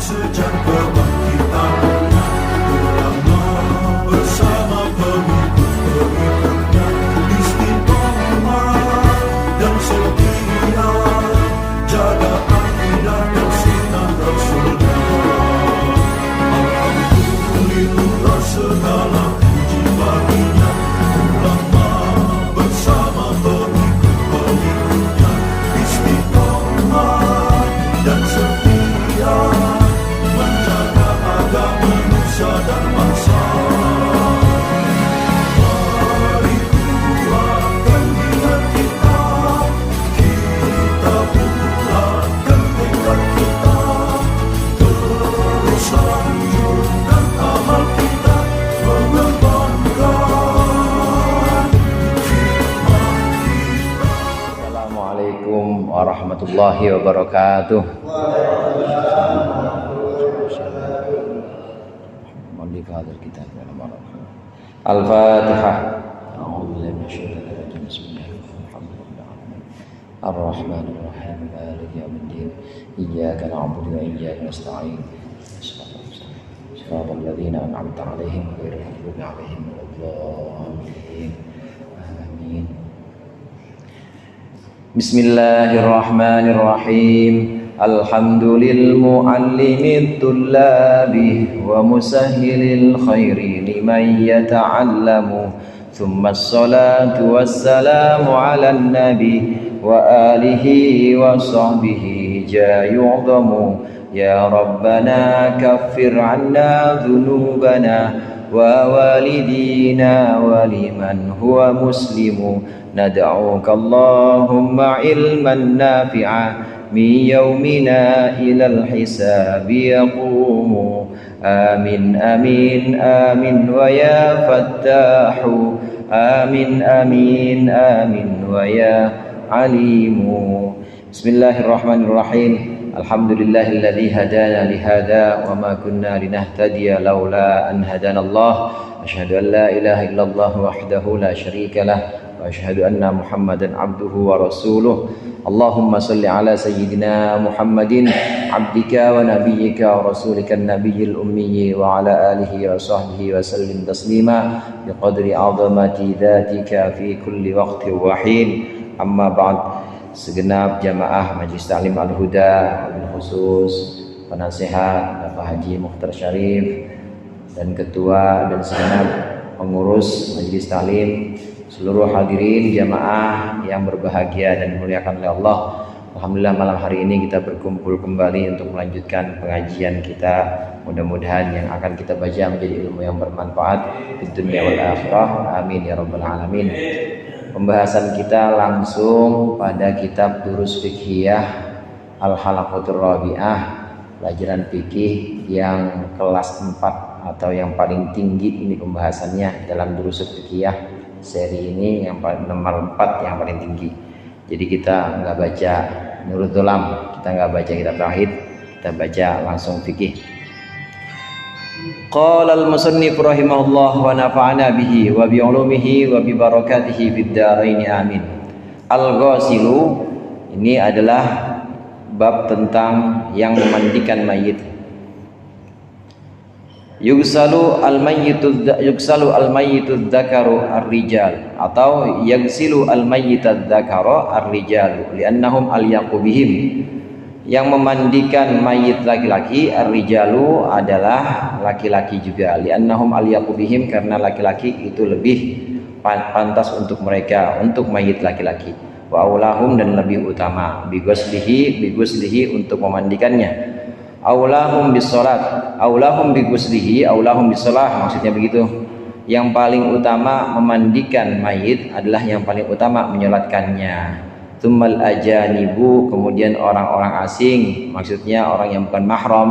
sejak kebangkitan ulama bersama pengikut-pengikutnya istiqomah dan setia jaga akidah dan sunnah Rasulullah. Alhamdulillah segala puji baginya ulama bersama pengikut-pengikutnya istiqomah dan setia menjaga agama nusa dan bangsa. Mari kuatkan niat kita, kita bulatkan tekad kita, terus lanjutkan amal kita, mengembangkan hikmah kita. Assalamualaikum warahmatullahi wabarakatuh. Al-Fatihah. A'udzubillahi minasyaitonir rajim. Bismillahirrahmanirrahim. Ar-Rahmanir Rahim. Maliki yaumiddin. Iyyaka na'budu wa iyyaka nasta'in. Shiratal ladzina an'amta 'alaihim ghairil maghdubi 'alaihim waladdallin. Amin. Bismillahirrahmanirrahim. Alhamdulil muallimit tullabi wa musahhilil khairi liman yata'allamu. Thumma as-salatu wassalamu 'alan nabi wa alihi wa sahbihi jayu'dhamu. Ya Rabbana kaffir 'anna dhunubana wa walidina wa liman huwa muslimu. Nad'uka Allahumma ilman nafi'a min yaumina ilal hisabi yaqumu. Amin amin amin wa ya fattahu. Amin amin amin wa ya alimu. Bismillahirrahmanirrahim. Alhamdulillahilladzi hadana lihada wa ma kunna linahtadiya laula an hadanallah. Asyhadu an la ilaha illallah wahdahu la syarika lah wa asyhadu anna Muhammadan abduhu wa rasuluh. Allahumma salli ala sayyidina Muhammadin abdika wa nabiyyika wa rasulika an-nabiyyil ummi wa ala alihi wa sahbihi wa sallim taslima biqadri 'azamati dzatika fi kulli waqtin wa hin. Amma ba'd. Segenap jamaah Majelis Ta'lim Al-Huda, wabil khusus penasihat Bapak Haji Mukhtar Syarif dan ketua dan segenap pengurus Majelis Ta'lim, seluruh hadirin jamaah yang berbahagia dan dimuliakan oleh Allah. Alhamdulillah malam hari ini kita berkumpul kembali untuk melanjutkan pengajian kita. Mudah-mudahan yang akan kita baca menjadi ilmu yang bermanfaat di dunia wal akhirah. Amin ya rabbal alamin. Pembahasan kita langsung pada kitab Durus Fiqhiyah Al-Halaqatur Rabi'ah, pelajaran fikih yang kelas 4 atau yang paling tinggi ini pembahasannya dalam Durus Fiqhiyah seri ini, yang nomor 4 yang paling tinggi. Jadi kita nggak baca Nurul Dhulam, kita nggak baca kitab tauhid, kita baca langsung fikih. Qala al-musannif rahimahullah wa nafa'ana bihi wa bi ulumihi wa bi barakatihi fid dharain amin. Al-ghasilu ini adalah bab tentang yang memandikan mayit. Yugsalu al-mayyitu dzakaru ar-rijal atau yagsilu al-mayyitu dzakaru ar-rijalu li'annahum alyaqu bihim. Yang memandikan mayit laki-laki ar-rijalu adalah laki-laki juga, li'annahum alyaqu bihim, karena laki-laki itu lebih pantas untuk mereka, untuk mayit laki-laki. Wa aulahum, dan lebih utama, biguslihi untuk memandikannya. Aulahum bisolat, aulahum biguslihi, aulahum bisolah, maksudnya begitu. Yang paling utama memandikan mayit adalah yang paling utama menyolatkannya. Tsummal ajanibu, kemudian orang-orang asing, maksudnya orang yang bukan mahram.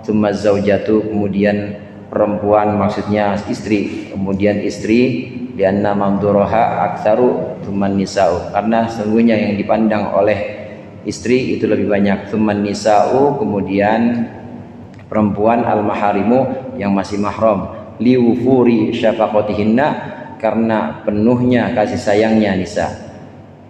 Tsummaz zaujatu, kemudian perempuan, maksudnya istri, kemudian istri. Lianna mamduroha aktsaru tsumman nisa'u, karena sesungguhnya yang dipandang oleh istri itu lebih banyak. Tsumman nisa'u, kemudian perempuan, al-maharimu, yang masih mahram. Liwufuri syafaqatihinna, karena penuhnya kasih sayangnya nisa.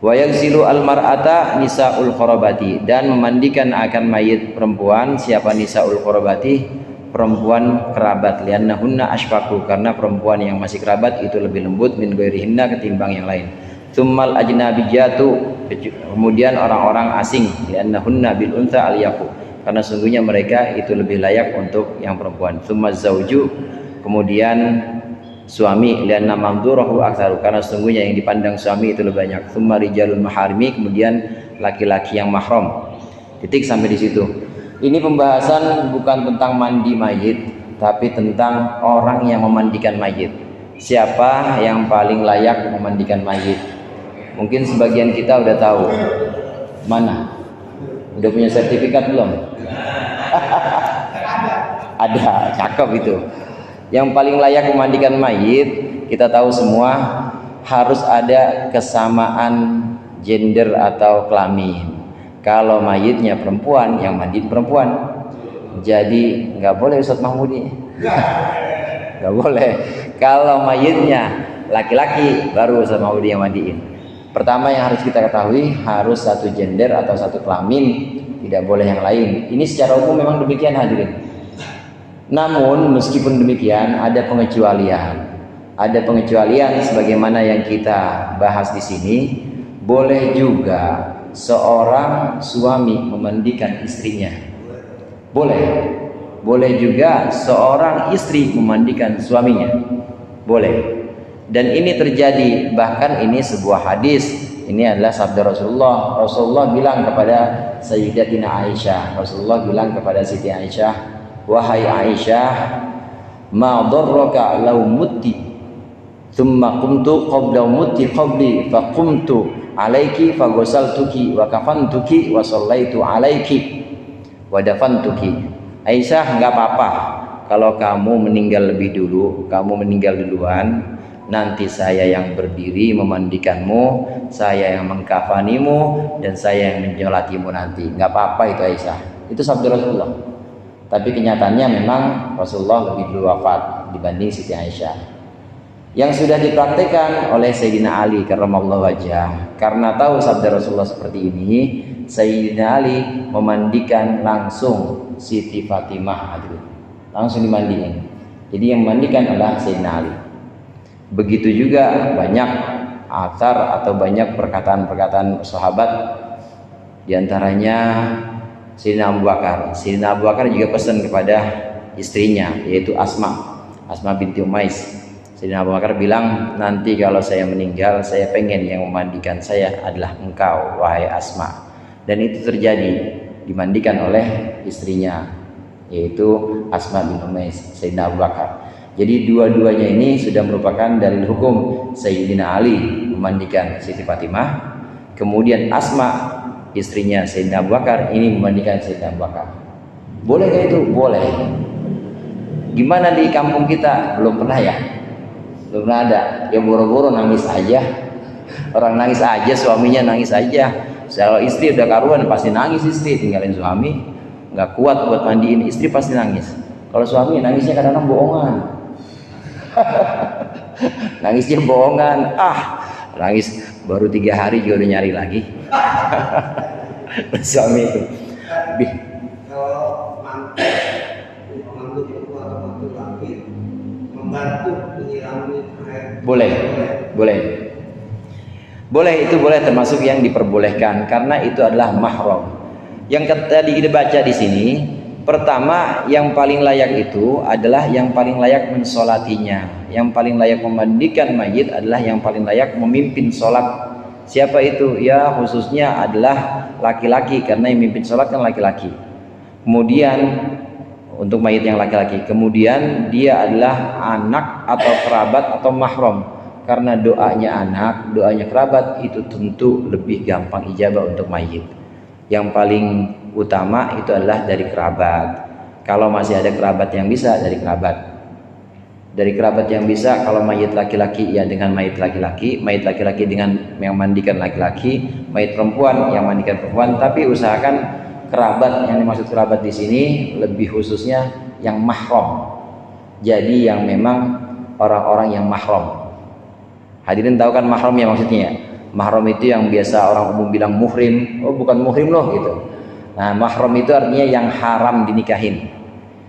Wa yaghsilu al-mar'ata nisaul qarabati, dan memandikan akan mayit perempuan. Siapa nisaul qarabati? Perempuan kerabat. Liannahunna ashfaqu, karena perempuan yang masih kerabat itu lebih lembut min ghairihinna, ketimbang yang lain. Tsummal ajnabiyatu, kemudian orang-orang asing. Liannahunna bil untha al-yaqu, karena sungguhnya mereka itu lebih layak untuk yang perempuan. Tsumma zauju, kemudian suami. Lianna mamdurahu aktsaru, karena sesungguhnya yang dipandang suami itu lebih banyak. Tsumma rijalul maharimi, kemudian laki-laki yang mahram. Titik sampai di situ. Ini pembahasan bukan tentang mandi mayit, tapi tentang orang yang memandikan mayit. Siapa yang paling layak memandikan mayit? Mungkin sebagian kita udah tahu. Mana? Udah punya sertifikat belum? Ada, cakep itu. Yang paling layak memandikan mayit, kita tahu semua harus ada kesamaan gender atau kelamin. Kalau mayitnya perempuan, yang mandiin perempuan. Jadi nggak boleh Ustadz Mahmudi, nggak boleh. Kalau mayitnya laki-laki, baru Ustadz Mahmudi yang mandiin. Pertama yang harus kita ketahui, harus satu gender atau satu kelamin, tidak boleh yang lain. Ini secara umum memang demikian hadirin. Namun meskipun demikian ada pengecualian. Ada pengecualian sebagaimana yang kita bahas di sini. Boleh juga seorang suami memandikan istrinya. Boleh. Boleh juga seorang istri memandikan suaminya. Boleh. Dan ini terjadi, bahkan ini sebuah hadis. Ini adalah sabda Rasulullah. Rasulullah bilang kepada Sayyidatina Aisyah. Rasulullah bilang kepada Siti Aisyah, wahai Aisyah, ma darraka law mutti thumma qumtu qabla mutti qabli fa qumtu alaiki fa ghasaltuki wa kafantuki wa shallaitu alaiki wa dafantuki. Aisyah, enggak apa-apa kalau kamu meninggal lebih dulu, kamu meninggal duluan, nanti saya yang berdiri memandikanmu, saya yang mengkafanimu, dan saya yang menyolatimu nanti. Enggak apa-apa itu Aisyah. Itu sabda Rasulullah. Tapi kenyataannya memang Rasulullah lebih dulu wafat dibanding Siti Aisyah. Yang sudah dipraktikkan oleh Sayyidina Ali karramallahu wajhah. Karena tahu sabda Rasulullah seperti ini, Sayyidina Ali memandikan langsung Siti Fatimah, langsung dimandiin. Jadi yang memandikan adalah Sayyidina Ali. Begitu juga banyak athar atau banyak perkataan-perkataan sahabat, diantaranya Sayyidina Abu Bakar. Sayyidina Abu Bakar juga pesan kepada istrinya, yaitu Asma binti Umais. Sayyidina Abu Bakar bilang, nanti kalau saya meninggal, saya pengen yang memandikan saya adalah engkau, wahai Asma. Dan itu terjadi, dimandikan oleh istrinya, yaitu Asma bin Umais, Sayyidina Abu Bakar. Jadi dua-duanya ini sudah merupakan dalil hukum. Sayyidina Ali memandikan Siti Fatimah, kemudian Asma istrinya Sayyidina Abu Bakar ini memandikan Sayyidina Abu Bakar. Boleh gak itu? Boleh. Gimana di kampung kita? Belum pernah ya? Belum pernah ada. Ya boro-boro nangis aja. Orang nangis aja, suaminya nangis aja. Kalau istri udah karuan pasti nangis istri, tinggalin suami. Nggak kuat buat mandiin istri pasti nangis. Kalau suami nangisnya kadang-kadang bohongan. Nangisnya bohongan. Nangis baru 3 hari juga udah nyari lagi. Suami itu. Kalau mantu itu atau mantu laki membantu menyiramin air. Boleh, itu boleh, termasuk yang diperbolehkan karena itu adalah mahram. Yang tadi kita baca di sini, pertama yang paling layak itu adalah yang paling layak mensolatinya. Yang paling layak memandikan mayit adalah yang paling layak memimpin sholat. Siapa itu? Ya khususnya adalah laki-laki, karena yang memimpin sholat kan laki-laki. Kemudian untuk mayit yang laki-laki, kemudian dia adalah anak atau kerabat atau mahram. Karena doanya anak, doanya kerabat itu tentu lebih gampang ijabah untuk mayit. Yang paling utama itu adalah dari kerabat. Kalau masih ada kerabat yang bisa, dari kerabat. Dari kerabat yang bisa, kalau mayit laki-laki ya dengan mayit laki-laki dengan yang mandikan laki-laki, mayit perempuan yang mandikan perempuan. Tapi usahakan kerabat, yang dimaksud kerabat di sini lebih khususnya yang mahram. Jadi yang memang orang-orang yang mahram. Hadirin tahu kan mahram ya maksudnya? Mahram itu yang biasa orang umum bilang muhrim, oh bukan muhrim loh gitu. Nah, mahram itu artinya yang haram dinikahin.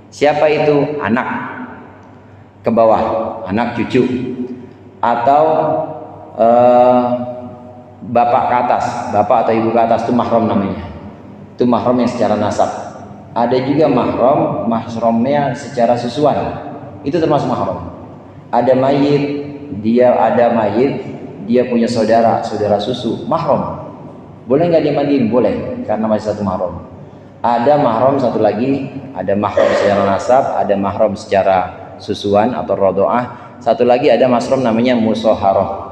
Siapa itu? Anak ke bawah, anak cucu, atau bapak ke atas, bapak atau ibu ke atas, itu mahram namanya. Itu mahram yang secara nasab. Ada juga mahramnya secara susuan, itu termasuk mahram. Ada mayit, dia punya saudara susu, mahram. Boleh nggak dimandiin? Boleh, karena masih satu mahram. Ada mahram satu lagi, ada mahram secara nasab, ada mahram secara susuan atau rodoah. Satu lagi ada mahram namanya musoharoh,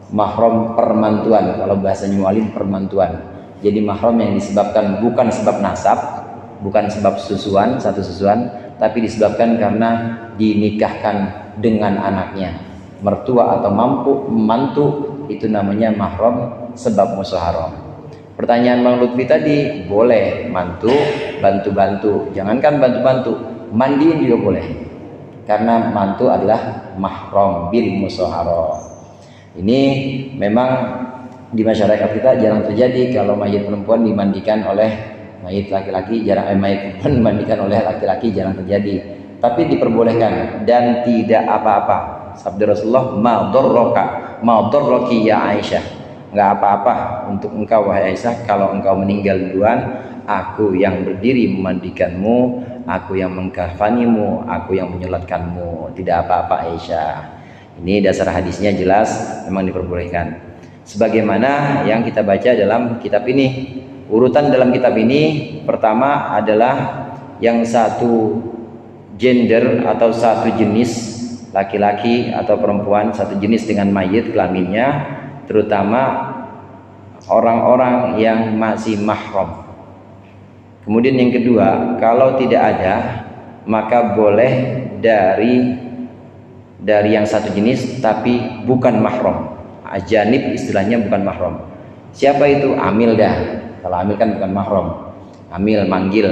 mahram permantuan. Kalau bahasanya mualim, permantuan. Jadi mahram yang disebabkan bukan sebab nasab, bukan sebab satu susuan, tapi disebabkan karena dinikahkan dengan anaknya, mertua atau mantu, itu namanya mahram sebab musoharoh. Pertanyaan Bang Lutfi tadi, boleh mantu bantu-bantu, jangankan bantu-bantu, mandiin juga boleh, karena mantu adalah mahram bil musoharoh. Ini memang di masyarakat kita jarang terjadi. Kalau mayit perempuan dimandikan oleh mayit laki-laki, mayit perempuan dimandikan oleh laki-laki jarang terjadi, tapi diperbolehkan dan tidak apa-apa. Sabda Rasulullah, ma darraki ya Aisyah, nggak apa-apa untuk engkau wahai Aisyah kalau engkau meninggal duluan, aku yang berdiri memandikanmu, aku yang mengkafanimu, aku yang menyolatkanmu, tidak apa-apa Aisyah. Ini dasar hadisnya jelas, memang diperbolehkan. Sebagaimana yang kita baca dalam kitab ini, urutan dalam kitab ini pertama adalah yang satu gender atau satu jenis, laki-laki atau perempuan, satu jenis dengan mayit kelaminnya, terutama orang-orang yang masih mahram. Kemudian yang kedua, kalau tidak ada, maka boleh dari yang satu jenis tapi bukan mahram. Ajanib istilahnya bukan mahram. Siapa itu? Amil dah. Kalau amil kan bukan mahram. Amil manggil,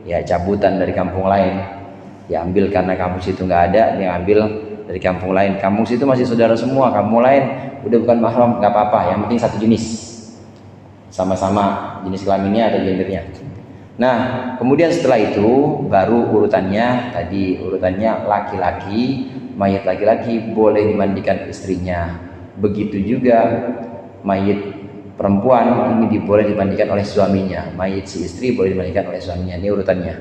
ya cabutan dari kampung lain, diambil karena kampus itu nggak ada, dia ambil dari kampung lain. Kampus itu masih saudara semua, kampung lain udah bukan mahram, nggak apa-apa, yang penting satu jenis, sama-sama jenis kelaminnya atau gendernya. Nah, kemudian setelah itu baru urutannya laki-laki, mayit laki-laki boleh dimandikan istrinya. Begitu juga mayit perempuan ini boleh dimandikan oleh suaminya, mayit si istri boleh dimandikan oleh suaminya. Ini urutannya.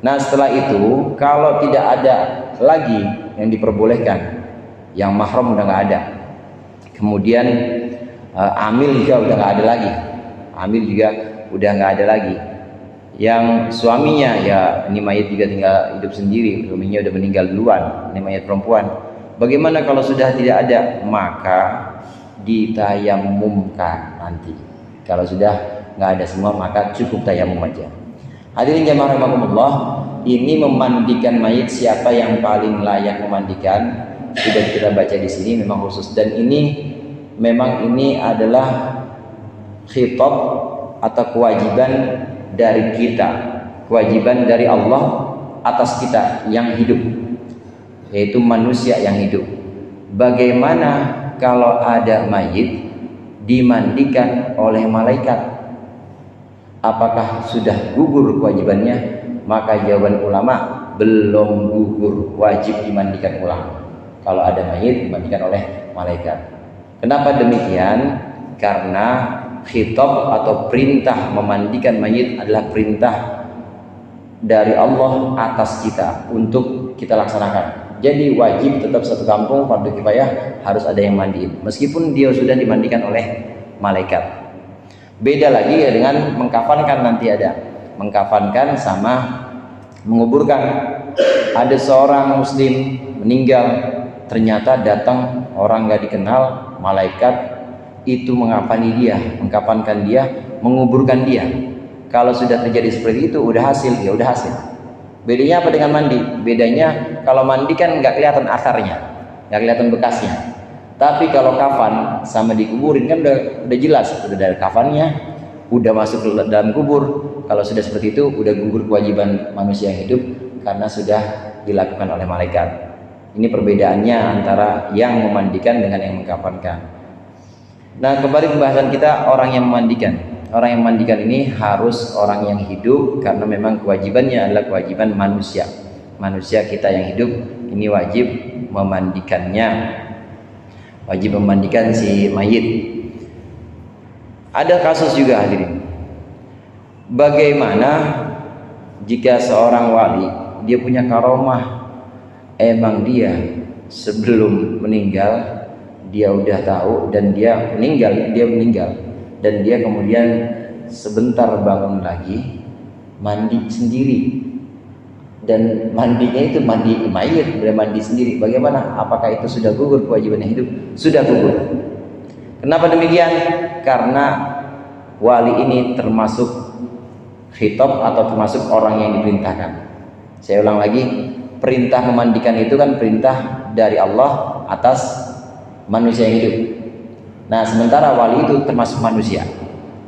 Nah, setelah itu kalau tidak ada lagi yang diperbolehkan, yang mahram udah nggak ada, kemudian amil juga udah nggak ada lagi, amil juga udah nggak ada lagi, yang suaminya ya ini mayit juga tinggal hidup sendiri, suaminya udah meninggal duluan, ini mayit perempuan. Bagaimana kalau sudah tidak ada? Maka ditayamumkan nanti. Kalau sudah nggak ada semua, maka cukup tayamum aja. Hadirin jamaah rahimakumullah, ini memandikan mayit, siapa yang paling layak memandikan sudah kita baca di sini, memang khusus, dan ini memang ini adalah khitab atau kewajiban dari kita, kewajiban dari Allah atas kita yang hidup, yaitu manusia yang hidup. Bagaimana kalau ada mayit dimandikan oleh malaikat? Apakah sudah gugur kewajibannya? Maka jawaban ulama, belum gugur, wajib dimandikan ulang. Kalau ada mayit dimandikan oleh malaikat. Kenapa demikian? Karena khitab atau perintah memandikan mayit adalah perintah dari Allah atas kita untuk kita laksanakan. Jadi wajib tetap satu kampung, fardu kifayah, harus ada yang mandiin, meskipun dia sudah dimandikan oleh malaikat. Beda lagi ya dengan mengkafankan, nanti ada mengkafankan sama menguburkan. Ada seorang muslim meninggal, ternyata datang orang nggak dikenal, malaikat itu mengkafani dia, mengkafankan dia, menguburkan dia. Kalau sudah terjadi seperti itu, udah hasil, ya udah hasil. Bedanya apa dengan mandi? Bedanya kalau mandi kan nggak kelihatan asarnya, nggak kelihatan bekasnya. Tapi kalau kafan sama dikuburin kan udah jelas, udah dari kafannya, udah masuk ke dalam kubur. Kalau sudah seperti itu, udah gugur kewajiban manusia yang hidup karena sudah dilakukan oleh malaikat. Ini perbedaannya antara yang memandikan dengan yang mengkafankan. Nah, kembali pembahasan kita orang yang memandikan. Orang yang memandikan ini harus orang yang hidup karena memang kewajibannya adalah kewajiban manusia. Manusia kita yang hidup ini wajib memandikannya. Wajib memandikan si mayit. Ada kasus juga hadirin. Bagaimana jika seorang wali dia punya karomah, emang dia sebelum meninggal dia udah tahu dan dia meninggal dan dia kemudian sebentar bangun lagi mandi sendiri, dan mandinya itu mandi mayit, boleh mandi sendiri. Bagaimana? Apakah itu sudah gugur kewajibannya hidup? Sudah gugur. Kenapa demikian? Karena wali ini termasuk khitab atau termasuk orang yang diperintahkan. Saya ulang lagi, perintah memandikan itu kan perintah dari Allah atas manusia yang hidup. Nah, sementara wali itu termasuk manusia,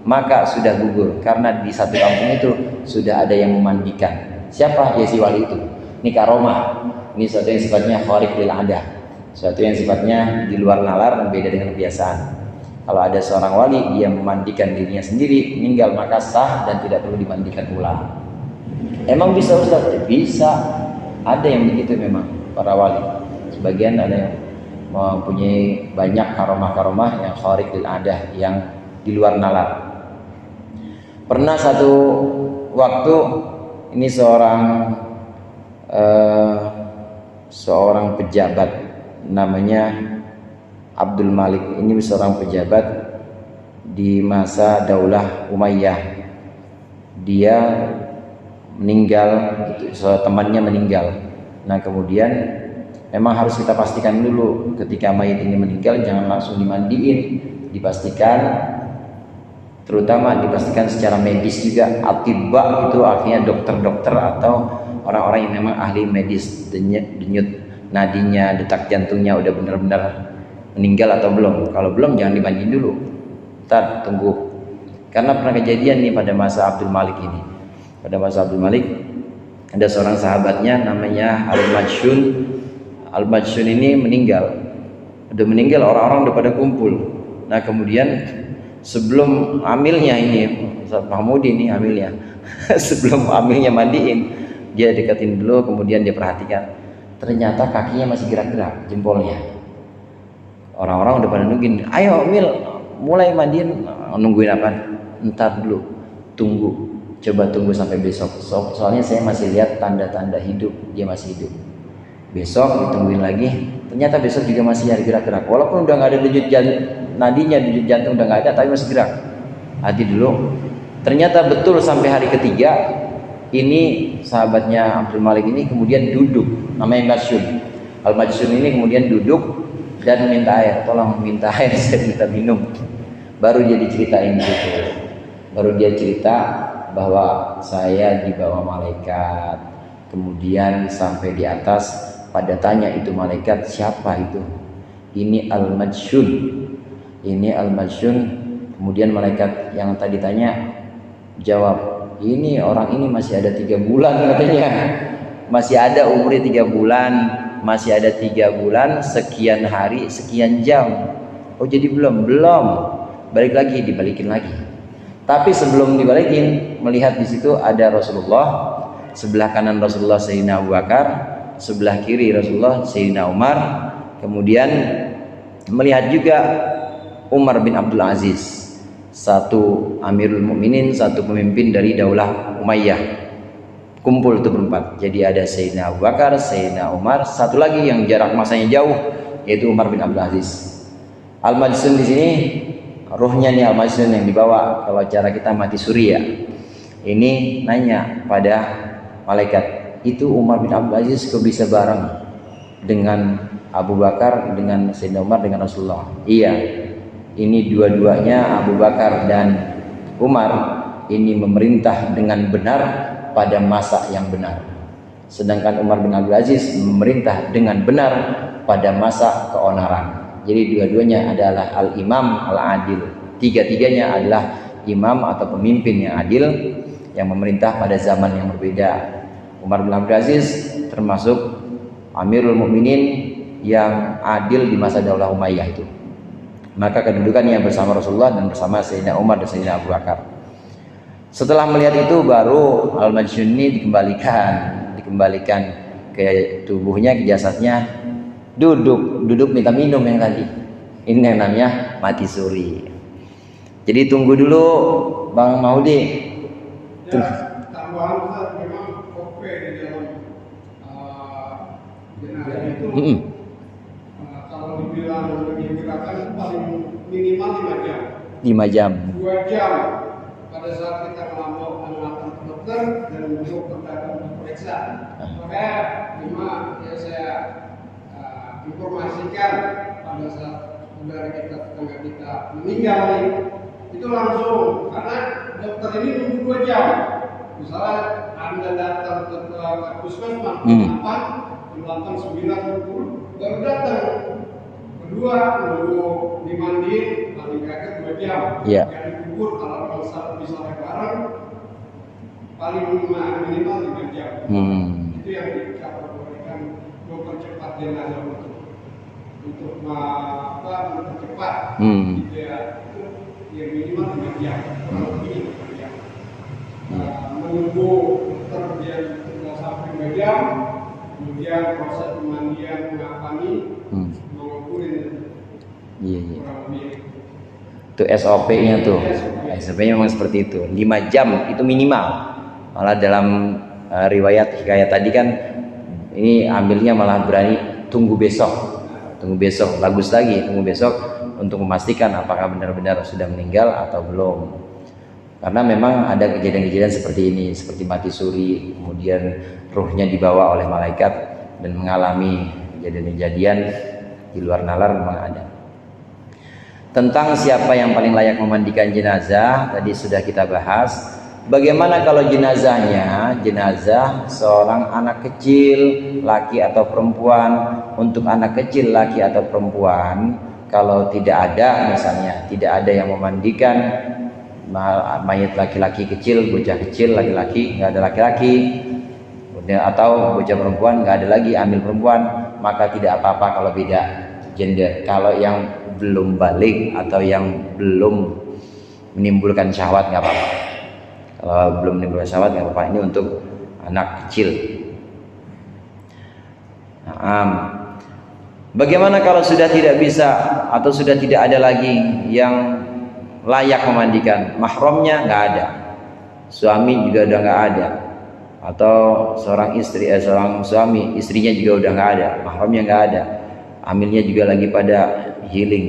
maka sudah gugur karena di satu kampung itu sudah ada yang memandikan. Siapa? Ya si wali itu. Ini karomah. Ini sesuatu yang sifatnya khariq lil adah, sesuatu yang sifatnya di luar nalar, beda dengan kebiasaan. Kalau ada seorang wali dia memandikan dirinya sendiri, meninggal, maka sah dan tidak perlu dimandikan ulang. Emang bisa Ustaz? Bisa. Ada yang begitu memang para wali. Sebagian ada yang mempunyai banyak karomah-karomah yang khariq lil adah, yang di luar nalar. Pernah satu waktu ini seorang pejabat namanya Abdul Malik. Ini seorang pejabat di masa Daulah Umayyah. Dia meninggal, temannya meninggal. Nah, kemudian memang harus kita pastikan dulu ketika mayit ini meninggal jangan langsung dimandiin, dipastikan, terutama dipastikan secara medis juga. Atibba itu artinya dokter-dokter atau orang-orang yang memang ahli medis, denyut nadinya, detak jantungnya udah benar-benar meninggal atau belum. Kalau belum jangan dimandiin dulu, ntar tunggu. Karena pernah kejadian nih pada masa Abdul Malik ini. Pada masa Abdul Malik ada seorang sahabatnya namanya Al-Majshun. Al-Majshun ini meninggal. Udah meninggal, orang-orang udah pada kumpul. Nah, kemudian sebelum amilnya ini, Ustaz Mahmudi ini amilnya, sebelum amilnya mandiin, dia deketin dulu, kemudian dia perhatikan. Ternyata kakinya masih gerak-gerak, jempolnya. Orang-orang udah pada nungguin, ayo Mil, mulai mandiin. Nungguin apa? Entar dulu, tunggu, coba tunggu sampai besok. Soalnya saya masih lihat tanda-tanda hidup, dia masih hidup. Besok ditungguin lagi, ternyata besok juga masih ada gerak-gerak. Walaupun udah nggak ada denyut nadinya, denyut jantung udah nggak ada, tapi masih gerak. Hati dulu. Ternyata betul sampai hari ketiga, ini sahabatnya Abdul Malik ini kemudian duduk, namanya Majshun. Al-Majshun ini kemudian duduk dan minta air, tolong minta air, saya minta minum. Baru dia diceritain gitu. Baru dia cerita bahwa saya dibawa malaikat, kemudian sampai di atas. Pada tanya itu malaikat, siapa itu? Ini Al-Majshun. Ini Al-Majshun. Kemudian malaikat yang tadi tanya jawab, ini orang ini masih ada 3 bulan katanya. Masih ada umurnya 3 bulan. Masih ada 3 bulan, sekian hari, sekian jam. Oh, jadi belum. Balik lagi, dibalikin lagi. Tapi sebelum dibalikin, melihat di situ ada Rasulullah. Sebelah kanan Rasulullah Sayyidina Abu Bakar, sebelah kiri Rasulullah Sayyidina Umar. Kemudian melihat juga Umar bin Abdul Aziz, satu Amirul Mukminin, satu pemimpin dari Daulah Umayyah. Kumpul itu berempat. Jadi ada Sayyidina Abu Bakar, Sayyidina Umar, satu lagi yang jarak masanya jauh yaitu Umar bin Abdul Aziz. Al-Majshun di sini ruhnya nih, Al-Majshun yang dibawa kalau cara kita mati suri ya. Ini nanya pada malaikat, itu Umar bin Abdul Aziz kok bisa bareng dengan Abu Bakar, dengan Sayyidina Umar, dengan Rasulullah? Iya, ini dua-duanya Abu Bakar dan Umar ini memerintah dengan benar pada masa yang benar. Sedangkan Umar bin Abdul Aziz memerintah dengan benar pada masa keonaran. Jadi dua-duanya adalah al-imam al-adil. Tiga-tiganya adalah imam atau pemimpin yang adil yang memerintah pada zaman yang berbeda. Umar bin Abdul Aziz termasuk Amirul Mukminin yang adil di masa Daulah Umayyah itu. maka kedudukannya bersama Rasulullah dan bersama Sayyidina Umar dan Sayyidina Abu Bakar. Setelah melihat itu baru Al-Majnun ini dikembalikan ke tubuhnya, ke jasadnya, duduk minta minum yang tadi. Ini yang namanya mati suri. Jadi tunggu dulu Bang Maudi. Ya, tambahan Ustaz, memang kope di dalam jenazah itu kalau dibilang menyegerakan paling minimal 5 jam. 5 jam. 2 jam pada saat kita melakukan dokter dan dokter datang diperiksa. Makanya yang saya informasikan pada saat saudara kita, tetangga kita meninggal nih, itu langsung, karena dokter ini nunggu 2 jam. Misalnya Anda datang ke puskesmas jam 8, jam 8, 9, 10 baru datang. Kedua, nunggu dimandiin, paling kagak 2 jam. Iya. Yang dikubur kalau bisa bareng paling minimal 5 jam. Itu yang dikategorikan mempercepat jenazah untuk mempercepat. Gitu ya. Itu yang minimal 5 jam, kurang lebih 5 jam. Menunggu terjadi sampai 5 jam, kemudian proses pemandian mengapani, mengukurin. Iya. Kurang lebih. Itu SOP-nya tuh. SOP-nya memang seperti itu. 5 jam itu minimal. Malah dalam riwayat hikayat tadi kan ini ambilnya malah berani tunggu besok. Tunggu besok, bagus lagi tunggu besok untuk memastikan apakah benar-benar sudah meninggal atau belum. Karena memang ada kejadian-kejadian seperti ini, seperti mati suri, kemudian ruhnya dibawa oleh malaikat dan mengalami kejadian-kejadian di luar nalar memang ada. Tentang siapa yang paling layak memandikan jenazah tadi sudah kita bahas. Bagaimana kalau jenazah seorang anak kecil, laki atau perempuan? Untuk anak kecil, laki atau perempuan, kalau tidak ada misalnya, tidak ada yang memandikan mayat laki-laki kecil, bocah kecil laki-laki, nggak ada laki-laki, atau bocah perempuan nggak ada lagi ambil perempuan, maka tidak apa-apa kalau beda gender. Kalau yang belum balik atau yang belum menimbulkan syahwat nggak apa-apa. Kalau belum menimbulkan syahwat nggak apa-apa. Ini untuk anak kecil. Bagaimana kalau sudah tidak bisa atau sudah tidak ada lagi yang layak memandikan? Mahramnya nggak ada, suami juga udah nggak ada, atau seorang suami istrinya juga udah nggak ada, mahramnya nggak ada, amilnya juga lagi pada healing,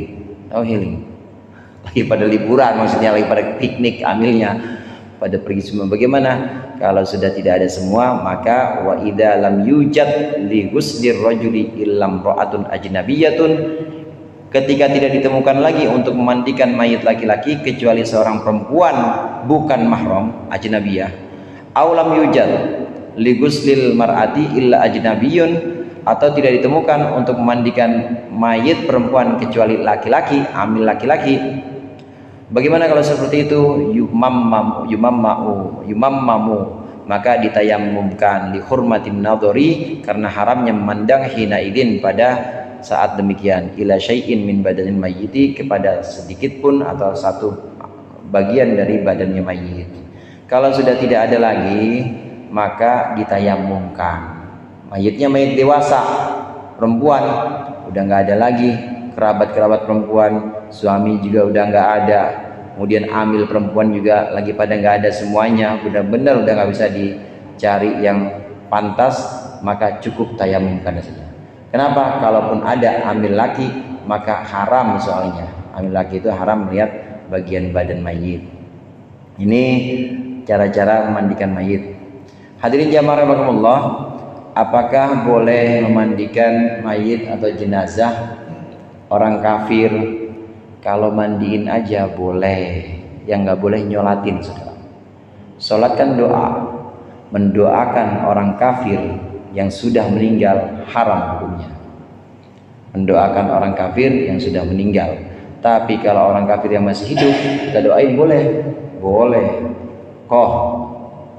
lagi pada liburan, maksudnya lagi pada piknik, amilnya pada pergi semua. Bagaimana kalau sudah tidak ada semua? Maka wa idza lam yujad li ghuslir rajuli illam ra'atun ajnabiyatun, ketika tidak ditemukan lagi untuk memandikan mayit laki-laki kecuali seorang perempuan bukan mahram, ajnabiyah, aw lam yujad li ghuslil mar'ati illa ajnabiyun, atau tidak ditemukan untuk memandikan mayit perempuan kecuali laki-laki, amil laki-laki. Bagaimana kalau seperti itu? Yumammamu, maka ditayamumkan li hurmatin nadhari, karena haramnya memandang hina idin pada saat demikian, ila syai'in min badanil mayyiti, kepada sedikit pun atau satu bagian dari badannya mayit. Kalau sudah tidak ada lagi, maka ditayamumkan. Mayitnya mayit dewasa, perempuan, udah nggak ada lagi kerabat-kerabat perempuan, suami juga udah nggak ada, kemudian amil perempuan juga lagi pada nggak ada semuanya, benar-benar udah nggak bisa dicari yang pantas, maka cukup tayamumkan saja. Kenapa? Kalaupun ada amil laki, maka haram soalnya. Amil laki itu haram melihat bagian badan mayit. Ini cara-cara memandikan mayit. Hadirin jamaah rahimakumullah, apakah boleh memandikan mayit atau jenazah orang kafir? Kalau mandiin aja boleh, yang nggak boleh nyolatin, saudara. Sholat kan doa, mendoakan orang kafir yang sudah meninggal haram hukumnya. Mendoakan orang kafir yang sudah meninggal. Tapi kalau orang kafir yang masih hidup, kita doain boleh.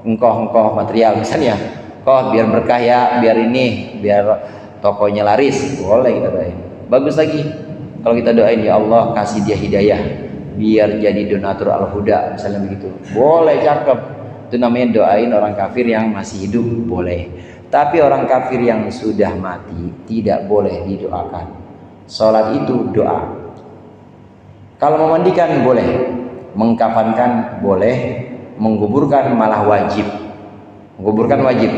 Engkoh material misalnya, biar berkah ya, biar tokonya laris, boleh kita doain. Bagus lagi, Kalau kita doain, ya Allah kasih dia hidayah biar jadi donatur al-huda, misalnya begitu, boleh, cakep. Itu namanya doain orang kafir yang masih hidup, boleh. Tapi orang kafir yang sudah mati tidak boleh didoakan. Sholat itu doa. Kalau memandikan boleh, mengkafankan boleh, menguburkan malah wajib. Menguburkan wajib,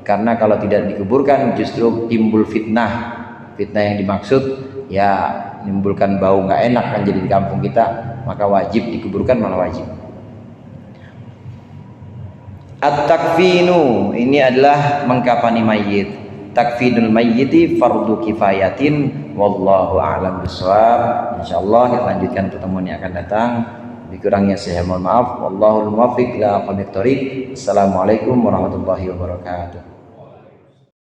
karena kalau tidak dikuburkan justru timbul fitnah. Fitnah yang dimaksud ya menimbulkan bau nggak enak kan jadi di kampung kita, maka wajib dikuburkan, malah wajib. At-takfinu ini adalah mengkafani mayit. Takfinul mayyiti fardu kifayatin, wallahu a'lam bishawab. Insyaallah kita lanjutkan pertemuan yang akan datang. Dikurangnya saya mohon maaf. Wallahul muwaffiq ila aqwamit thoriq. Assalamualaikum warahmatullahi wabarakatuh.